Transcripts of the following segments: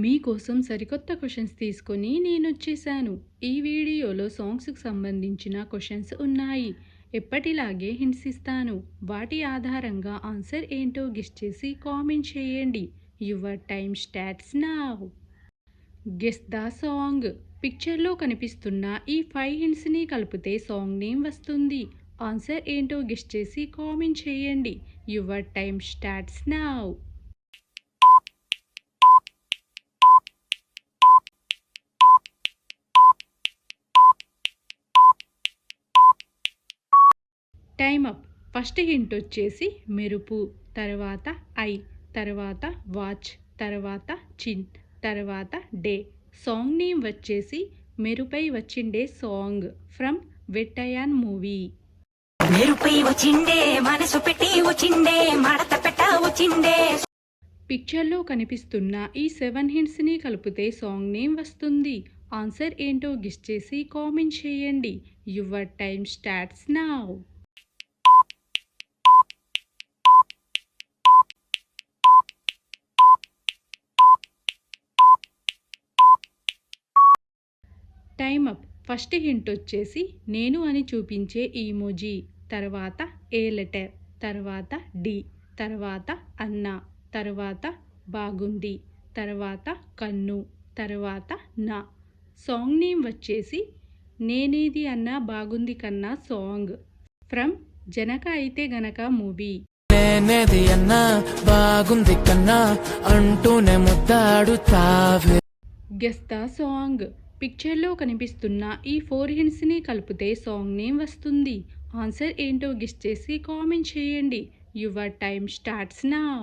మీకోసం సరికొత్త క్వశ్చన్స్ తీసుకొని నేనొచ్చేసాను. ఈ వీడియోలో సాంగ్స్‌కి సంబంధించిన క్వశ్చన్స్ ఉన్నాయి. ఎప్పటిలాగే హింట్స్ ఇస్తాను. వాటి ఆధారంగా ఆన్సర్ ఏంటో గెస్ చేసి కామెంట్ చేయండి. Your time starts now. Guess the song. పిక్చర్లో కనిపిస్తున్న ఈ 5 హింట్స్‌ని కలిపితే సాంగ్ నేమ్ వస్తుంది. ఆన్సర్ ఏంటో గెస్ చేసి కామెంట్ చేయండి. Your time starts now. Time up. First hint వచ్చేసి మెరుపు, తర్వాత ఐ, తర్వాత వాచ్, తర్వాత చిన్, తర్వాత డే. సాంగ్ నేమ్ వచ్చేసి మెరుపై వచ్చిండే సాంగ్ ఫ్రమ్ వెట్టయాన్ మూవీ. మెరుపై వచ్చిండే మనసు పెట్టి వచ్చిండే మడత పెట్ట వచ్చిండే. పిక్చర్లో కనిపిస్తున్న ఈ 7 హింట్స్ని కలిపితే సాంగ్ నేమ్ వస్తుంది. ఆన్సర్ ఏంటో గెస్ చేసి కామెంట్ చేయండి. Your time starts now. Time up. First hint వచ్చేసి నేను అని చూపించే ఈమోజీ, తర్వాత ఏ లెటర్, తర్వాత డి, తర్వాత అన్న, తర్వాత బాగుంది, తర్వాత కన్ను, తర్వాత నా. సాంగ్ నేమ్ వచ్చేసి నేనేది అన్నా బాగుంది కన్నా సాంగ్ ఫ్రమ్ జనక అయితే గనక మూవీ. నేనేది అన్నా బాగుంది కన్నా అంటూనే ముద్దాడుతావే. Guess the song. పిక్చర్లో కనిపిస్తున్న ఈ 4 హింట్స్ని కలిపితే సాంగ్ నేమ్ వస్తుంది. ఆన్సర్ ఏంటో గెస్ చేసి కామెంట్ చేయండి. Your time starts now.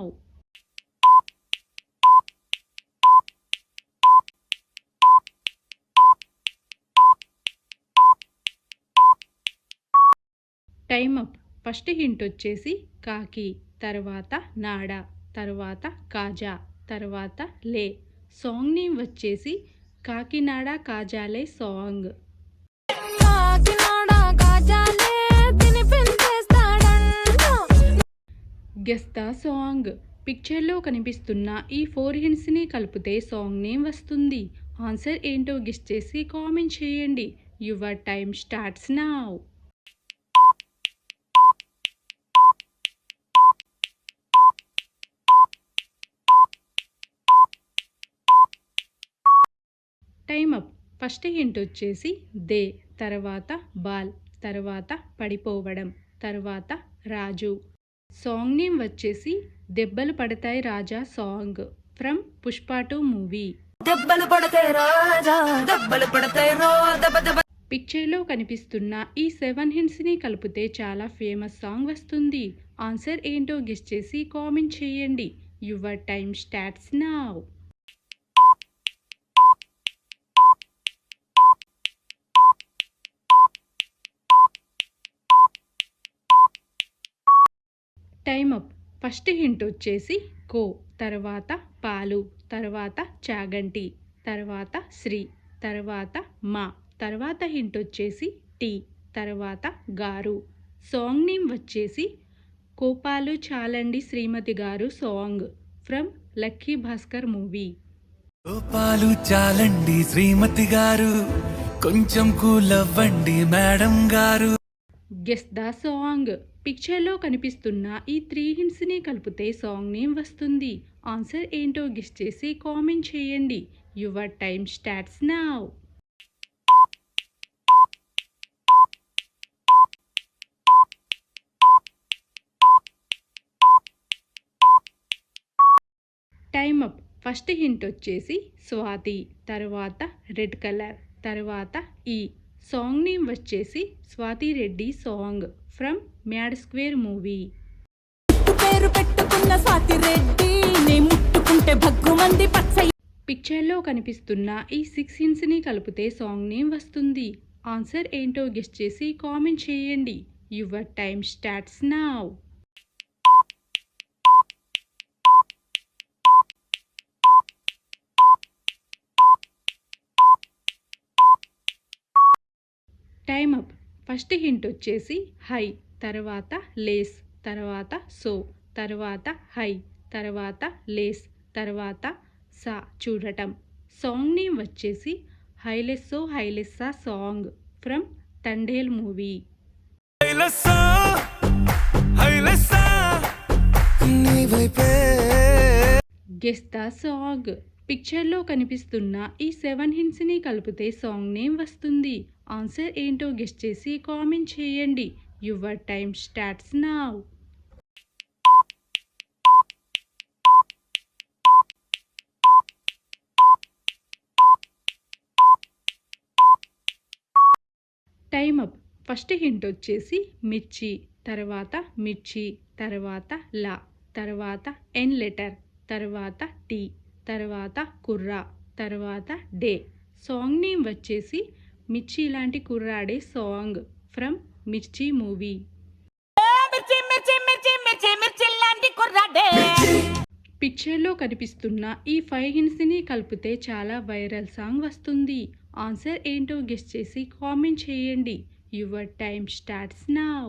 Time up. First hint వచ్చేసి కాకి, తర్వాత నాడ, తర్వాత కాజా, తర్వాత లే. సాంగ్ నేమ్ వచ్చేసి కాకినాడ కాజాలే సాంగ్. Guess the song. పిక్చర్లో కనిపిస్తున్న ఈ 4 హింట్స్ని కలిపితే సాంగ్ నేమ్ వస్తుంది. ఆన్సర్ ఏంటో గెస్ చేసి కామెంట్ చేయండి. Your time starts now. Time up. First hint వచ్చేసి దే, తర్వాత బాల్, తర్వాత పడిపోవడం, తర్వాత రాజు. సాంగ్ నేమ్ వచ్చేసి దెబ్బలు పడతాయి రాజా సాంగ్ ఫ్రమ్ పుష్ప 2 మూవీ. దెబ్బలు పడతాయి రాజా దెబ్బలు పడతాయి రో దెబ్బ దెబ్బ. పిక్చర్లో కనిపిస్తున్న ఈ 7 హింట్స్ని కలిపితే చాలా ఫేమస్ సాంగ్ వస్తుంది. ఆన్సర్ ఏంటో గెస్ చేసి కామెంట్ చేయండి. Your time starts now. Time up. First hint వచ్చేసి కో, తర్వాత పాలు, తర్వాత చాగంటి, తర్వాత శ్రీ, తర్వాత మా. తర్వాత హింట్ వచ్చేసి టీ, తర్వాత గారు. సాంగ్ నేమ్ వచ్చేసి కోపాలు చాలండి శ్రీమతి గారు song from lucky Bhaskar movie. కోపాలు చాలండి శ్రీమతి గారు, కొంచెం కూల్ అవ్వండి మేడం గారు. Guess the song. పిక్చర్లో కనిపిస్తున్న ఈ 3 హింట్స్ని కలిపితే సాంగ్ నేమ్ వస్తుంది. ఆన్సర్ ఏంటో గెస్ చేసి కామెంట్ చేయండి. Your time starts now. Time up. First hint వచ్చేసి స్వాతి, తర్వాత రెడ్ కలర్, తర్వాత ఈ. సాంగ్ నేమ్ వచ్చేసి Swathi Reddy song from mad square movie. పేరు పెట్టుకున్న స్వాతి రెడ్డి నే ముట్టుకుంటే భగ్గుమంది పచ్చ. పిక్చర్లో కనిపిస్తున్న ఈ 6 హింట్స్ని కలిపితే సాంగ్ నేమ్ వస్తుంది. ఆన్సర్ ఏంటో గెస్ చేసి కామెంట్ చేయండి. Your time starts now. Time up. First hint వచ్చేసి హై, తర్వాత లేస్, తర్వాత సో, తర్వాత హై, తర్వాత లేస్, తర్వాత సా చూడటం. సాంగ్ నేమ్ వచ్చేసి హైలెస్సో హైలెస్సా సాంగ్ ఫ్రమ్ తండేల్ మూవీ. హైలెస్సా, హైలెస్సా, నీ వైపే. Guess the song. పిక్చర్లో కనిపిస్తున్న ఈ 7 హింట్స్ని కలిపితే సాంగ్ నేమ్ వస్తుంది. ఆన్సర్ ఏంటో గెస్ చేసి కామెంట్ చేయండి. Your time starts now. Time up. First hint వచ్చేసి మిర్చి, తర్వాత మిర్చి, తర్వాత లా, తర్వాత ఎన్ లెటర్, తర్వాత టీ, తర్వాత కుర్రా, తర్వాత డే. సాంగ్ నేమ్ వచ్చేసి మిర్చి లాంటి కుర్రాడే సాంగ్ ఫ్రమ్ మిర్చి మూవీ. పిక్చర్లో కనిపిస్తున్న ఈ 5 హింట్స్ని కలిపితే చాలా వైరల్ సాంగ్ వస్తుంది. ఆన్సర్ ఏంటో గెస్ చేసి కామెంట్ చేయండి. Your time starts now.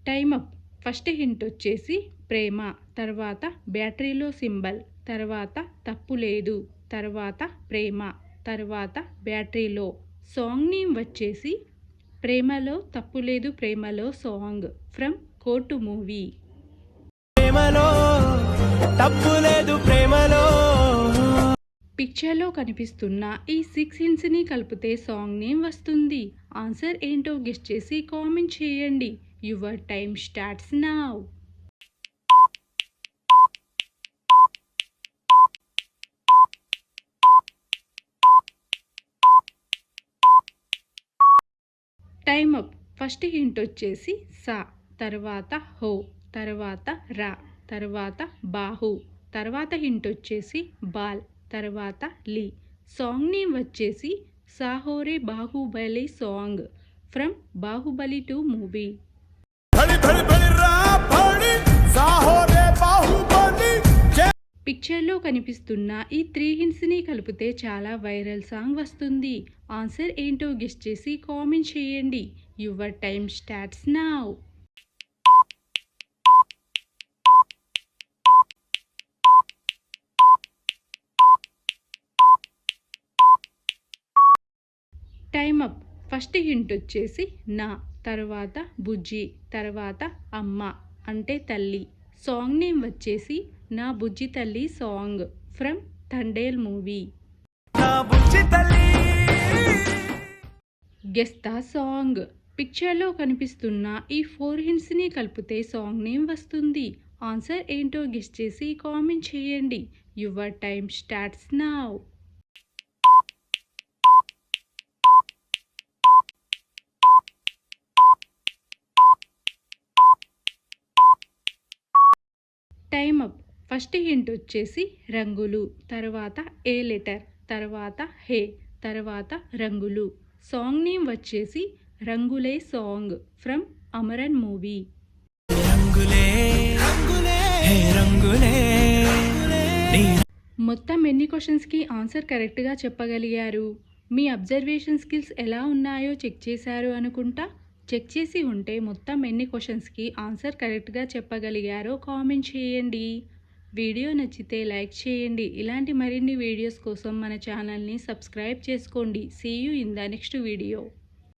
Time up. First hint వచ్చేసి ప్రేమ, తర్వాత బ్యాటరీలో సింబల్, తర్వాత తప్పు లేదు, తర్వాత ప్రేమ, తర్వాత బ్యాటరీలో. సాంగ్ నేమ్ వచ్చేసి ప్రేమలో తప్పు లేదు ప్రేమలో సాంగ్ ఫ్రమ్ కోర్టు మూవీ. ప్రేమలో తప్పు లేదు ప్రేమలో. పిక్చర్లో కనిపిస్తున్న ఈ 6 హింట్స్ని కలిపితే సాంగ్ నేమ్ వస్తుంది. ఆన్సర్ ఏంటో గెస్ చేసి కామెంట్ చేయండి. Your time starts now. Time up. First hint వచ్చేసి సా, తర్వాత హో, తర్వాత రా, తర్వాత బాహు, తర్వాత హింట్ వచ్చేసి బాల్, తర్వాత లీ. సాంగ్ నేమ్ వచ్చేసి Saahore Baahubali song from Baahubali 2 movie. పిక్చర్లో కనిపిస్తున్న ఈ 3 హింట్స్ని కలిపితే చాలా వైరల్ సాంగ్ వస్తుంది. ఆన్సర్ ఏంటో గెస్ చేసి కామెంట్ చేయండి. Your time starts now. Time up. First hint వచ్చేసి నా, తర్వాత బుజ్జి, తర్వాత అమ్మ అంటే తల్లి. సాంగ్ నేమ్ వచ్చేసి నా బుజ్జి తల్లి song from Thandel movie. Guess the song. పిక్చర్లో కనిపిస్తున్న ఈ 4 హింట్స్ని కలిపితే సాంగ్ నేమ్ వస్తుంది. ఆన్సర్ ఏంటో గెస్ చేసి కామెంట్ చేయండి. Your time starts now. Time up. First hint వచ్చేసి రంగులు, తర్వాత ఏ లెటర్, తర్వాత హే, తర్వాత రంగులు. సాంగ్ నేమ్ వచ్చేసి రంగులే సాంగ్ ఫ్రమ్ అమరన్ మూవీ. మొత్తం ఎన్ని క్వశ్చన్స్కి ఆన్సర్ కరెక్ట్గా చెప్పగలిగారు? మీ అబ్జర్వేషన్ స్కిల్స్ ఎలా ఉన్నాయో చెక్ చేశారు అనుకుంటా. చెక్ చేసి ఉంటే మొత్తం ఎన్ని క్వశ్చన్స్కి ఆన్సర్ కరెక్ట్గా చెప్పగలిగారో కామెంట్ చేయండి. వీడియో నచ్చితే లైక్ చేయండి. ఇలాంటి మరిన్ని వీడియోస్ కోసం మన ఛానల్ని సబ్స్క్రైబ్ చేసుకోండి. See you in the next video.